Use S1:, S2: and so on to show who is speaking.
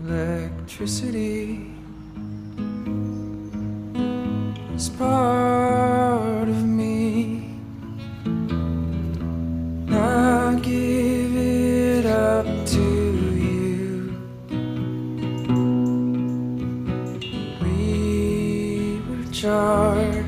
S1: Electricity is part of me. I give it up to you. We were charged